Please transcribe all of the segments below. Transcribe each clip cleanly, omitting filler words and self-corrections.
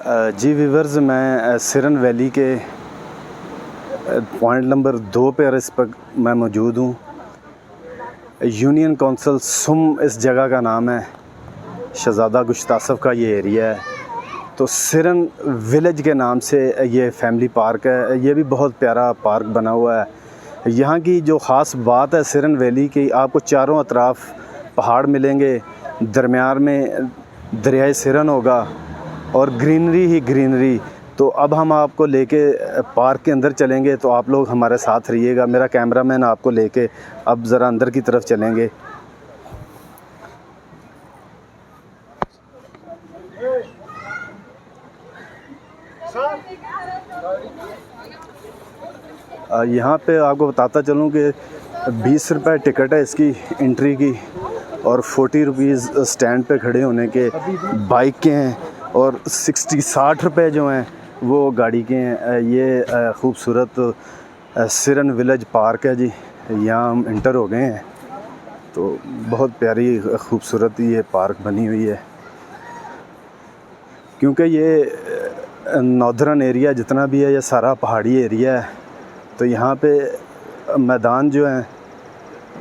जी viewers, मैं Siran valley के point number 2 पर इस पर मैं मौजूद हूँ। यूनियन काउंसिल सुम इस जगह का नाम है। शहज़ादा गुश्तासफ का ये एरिया है। तो सिरन विलेज के नाम से ये फैमिली पार्क है। ये भी बहुत प्यारा पार्क बना हुआ है। यहाँ की जो ख़ास बात है सिरन वैली की, आपको चारों अतराफ़ पहाड़ मिलेंगे, दरमियान में दरियाए सिरन होगा और ग्रीनरी ही ग्रीनरी। तो अब हम आपको लेके पार्क के अंदर चलेंगे, तो आप लोग हमारे साथ रहिएगा। मेरा कैमरामैन आपको लेके अब ज़रा अंदर की तरफ चलेंगे। यहाँ पे आपको बताता चलूँ कि 20 रुपये टिकट है इसकी एंट्री की, और 40 रुपीज़ स्टैंड पे खड़े होने के बाइक के हैं, और 60 रुपये जो हैं वो गाड़ी के हैं। ये खूबसूरत सिरन विलेज पार्क है जी। यहाँ हम इंटर हो गए हैं। तो बहुत प्यारी खूबसूरत ये पार्क बनी हुई है, क्योंकि ये नॉर्दर्न एरिया जितना भी है ये सारा पहाड़ी एरिया है। तो यहाँ पे मैदान जो हैं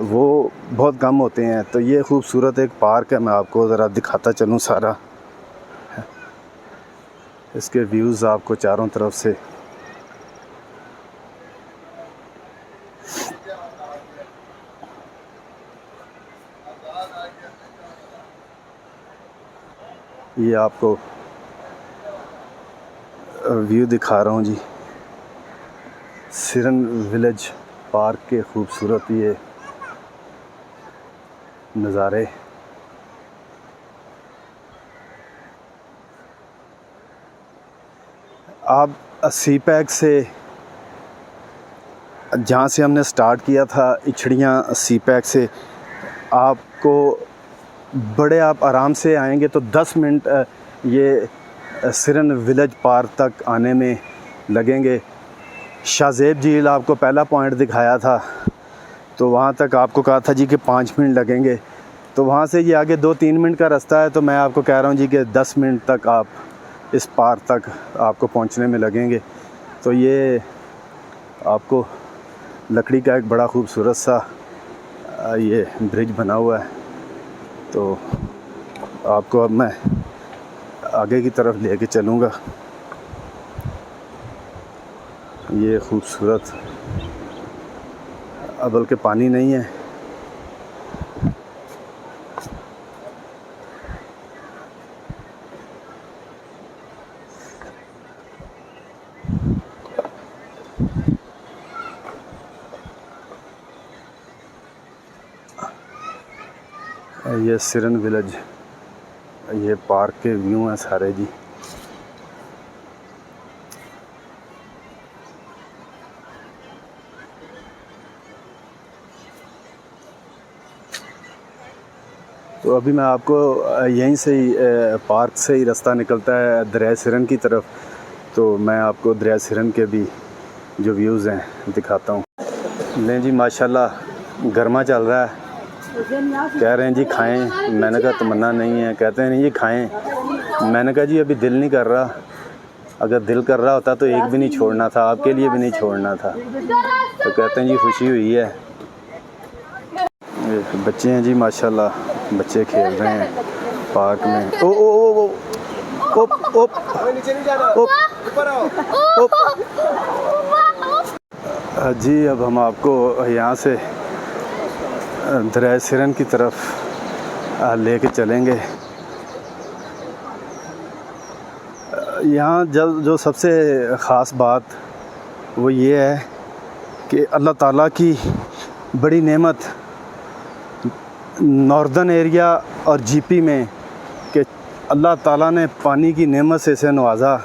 वो बहुत कम होते हैं। तो ये खूबसूरत एक पार्क है, मैं आपको ज़रा दिखाता चलूँ सारा। इसके व्यूज़ आपको चारों तरफ से ये आपको व्यू दिखा रहा हूँ जी। सिरन विलेज पार्क के खूबसूरत ये नज़ारे। आप सी पैक से, जहाँ से हमने स्टार्ट किया था इछड़ियाँ सी पैक से, आपको बड़े आप आराम से आएंगे तो 10 मिनट ये सिरन विलेज पार्क तक आने में लगेंगे। शाहजेब झील आपको पहला पॉइंट दिखाया था, तो वहाँ तक आपको कहा था जी कि 5 मिनट लगेंगे। तो वहाँ से ये आगे 2-3 मिनट का रास्ता है। तो मैं आपको कह रहा हूँ जी कि 10 मिनट तक आप इस पार्क तक आपको पहुँचने में लगेंगे। तो ये आपको लकड़ी का एक बड़ा खूबसूरत सा ये ब्रिज बना हुआ है। तो आपको अब मैं आगे की तरफ लेके चलूँगा। ये खूबसूरत, बल्कि पानी नहीं है, ये सिरन विलेज, ये पार्क के व्यू हैं सारे जी। तो अभी मैं आपको यहीं से ही पार्क से ही रास्ता निकलता है दरिया सिरन की तरफ। तो मैं आपको दरिया सिरन के भी जो व्यूज़ हैं दिखाता हूँ। लें जी, माशाल्लाह गर्मा चल रहा है। कह रहे हैं जी खाएं। मैंने कहा तमन्ना नहीं है। कहते हैं नहीं जी खाएं। मैंने कहा जी अभी दिल नहीं कर रहा। अगर दिल कर रहा होता तो एक भी नहीं छोड़ना था, आपके लिए भी नहीं छोड़ना था। तो कहते हैं जी खुशी हुई है। बच्चे हैं जी माशाल्लाह, बच्चे खेल रहे हैं पार्क में। ओ ओ ओ ओ ओ जी। अब हम आपको यहाँ से दरिया सिरन की तरफ लेके चलेंगे। यहाँ जो सबसे ख़ास बात वो ये है कि अल्लाह ताला की बड़ी नेमत नॉर्दर्न एरिया और जीपी में कि अल्लाह ताला ने पानी की नेमत से इसे नवाजा,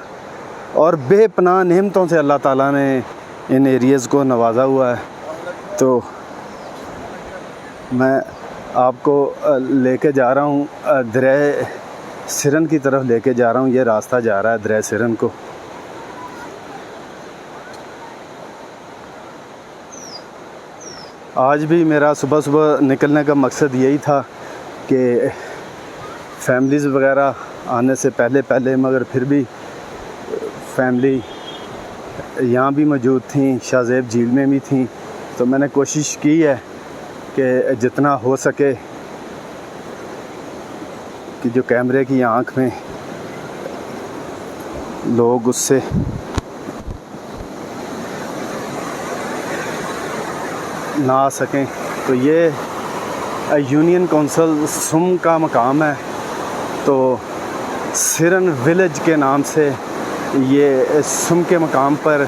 और बेपनाह नेमतों से अल्लाह ताला ने इन एरियाज़ को नवाजा हुआ है। तो मैं आपको लेके जा रहा हूँ दरिया सिरन की तरफ लेके जा रहा हूँ। ये रास्ता जा रहा है दरिया सिरन को। आज भी मेरा सुबह सुबह निकलने का मकसद यही था कि फैमिलीज़ वगैरह आने से पहले, मगर फिर भी फैमिली यहाँ भी मौजूद थी, शाहज़ेब झील में भी थी। तो मैंने कोशिश की है कि जितना हो सके कि जो कैमरे की आँख में लोग उससे ना आ सकें। तो ये यूनियन काउंसिल सुम का मकाम है। तो सिरन विलेज के नाम से ये सुम के मकाम पर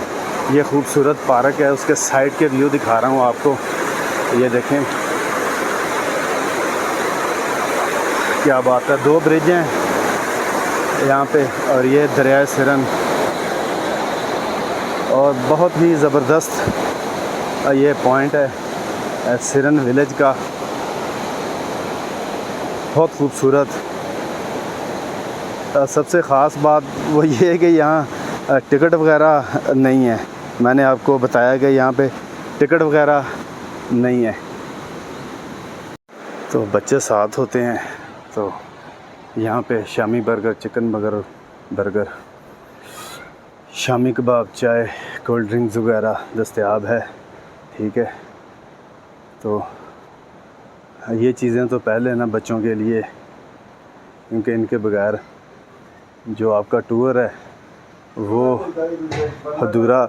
ये खूबसूरत पार्क है। उसके साइड के व्यू दिखा रहा हूँ आपको। ये देखें क्या बात है, 2 ब्रिज हैं यहाँ पे और ये दरिया सिरन, और बहुत ही ज़बरदस्त ये पॉइंट है सिरन विलेज का, बहुत खूबसूरत। सबसे ख़ास बात वो ये है कि यहाँ टिकट वगैरह नहीं है। मैंने आपको बताया कि यहाँ पे टिकट वगैरह नहीं है। तो बच्चे साथ होते हैं तो यहाँ पे shami burger, chicken burger, shami कबाब, चाय, कोल्ड ड्रिंक्स वगैरह दस्तयाब है। ठीक है, तो ये चीज़ें तो पहले ना बच्चों के लिए, क्योंकि इनके बगैर जो आपका टूर है वो अधूरा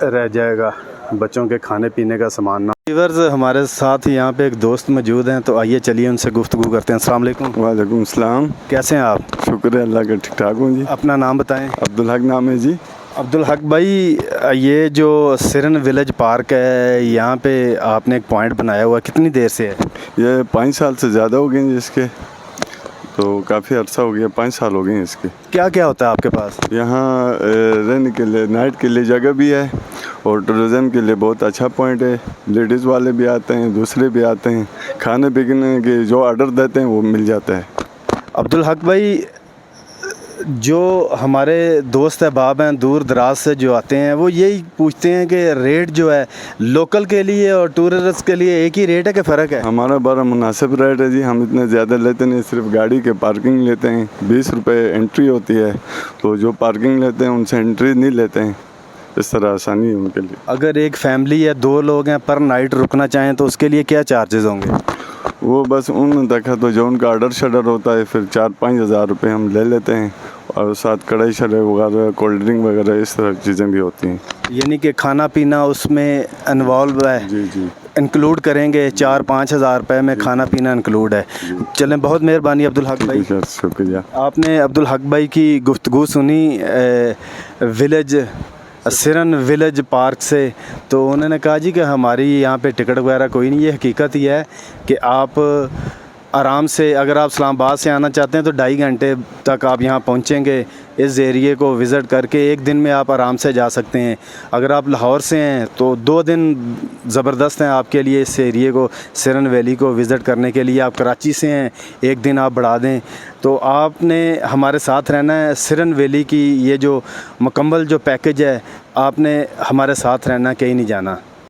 रह जाएगा, बच्चों के खाने पीने का सामान ना। व्यूअर्स, हमारे साथ यहाँ पे एक दोस्त मौजूद हैं, तो आइए चलिए उनसे गुफ्तगू करते हैं। अस्सलाम वालेकुम। वालेकुम सलाम। कैसे हैं आप? शुक्र है अल्लाह का, ठीक ठाक हूँ जी। अपना नाम बताएं। अब्दुल हक नाम है जी। अब्दुल हक भाई, ये जो सिरन विलेज पार्क है यहाँ पे आपने एक पॉइंट बनाया हुआ, कितनी देर से है? ये 5 साल से ज़्यादा हो गए हैं इसके, तो काफ़ी अर्सा हो गया, 5 साल हो गए हैं इसके। क्या क्या होता है आपके पास? यहाँ रहने के लिए, नाइट के लिए जगह भी है और टूरिज़म के लिए बहुत अच्छा पॉइंट है। लेडीज़ वाले भी आते हैं, दूसरे भी आते हैं, खाने पीने के जो ऑर्डर देते हैं वो मिल जाता है। अब्दुल हक भाई, जो हमारे दोस्त अहबाब हैं दूर दराज से जो आते हैं, वो यही पूछते हैं कि रेट जो है लोकल के लिए और टूरिस्ट के लिए एक ही रेट है कि फ़र्क है? हमारा बड़ा मुनासिब रेट है जी, हम इतने ज़्यादा लेते नहीं, सिर्फ गाड़ी के पार्किंग लेते हैं। 20 रुपये एंट्री होती है, तो जो पार्किंग लेते हैं उनसे एंट्री नहीं लेते हैं। इस तरह आसानी है उनके लिए। अगर एक फैमिली या 2 लोग हैं पर नाइट रुकना चाहें तो उसके लिए क्या चार्जेस होंगे? वो बस उन देखा तो जो उनका ऑर्डर शडर होता है, फिर 4-5 हज़ार रुपये हम ले लेते हैं, और साथ कढ़ाई शड़े वगैरह, कोल्ड ड्रिंक वगैरह, इस तरह की चीज़ें भी होती हैं। यानी कि खाना पीना उसमें इन्वॉल्व है? जी जी, इंक्लूड करेंगे। 4-5 हज़ार रुपये में खाना पीना इंक्लूड है। चलें, बहुत मेहरबानी अब्दुल हक भाई। शुक्रिया। आपने अब्दुल हक भाई की गुफ्तगू सुनी विलेज सिरन विलेज पार्क से, तो उन्होंने कहा जी कि हमारी यहाँ पे टिकट वगैरह कोई नहीं है। हकीकत ये है कि आप आराम से, अगर आप इस्लामाबाद से आना चाहते हैं तो 2.5 घंटे तक आप यहाँ पहुँचेंगे। इस एरिए को विज़िट करके 1 दिन में आप आराम से जा सकते हैं। अगर आप लाहौर से हैं तो 2 दिन ज़बरदस्त हैं आपके लिए इस एरिए को, सिरन वैली को विज़िट करने के लिए। आप कराची से हैं, 1 दिन आप बढ़ा दें, तो आपने हमारे साथ रहना है। सिरन वैली की ये जो मुकम्मल जो पैकेज है, आपने हमारे साथ रहना, कहीं नहीं जाना।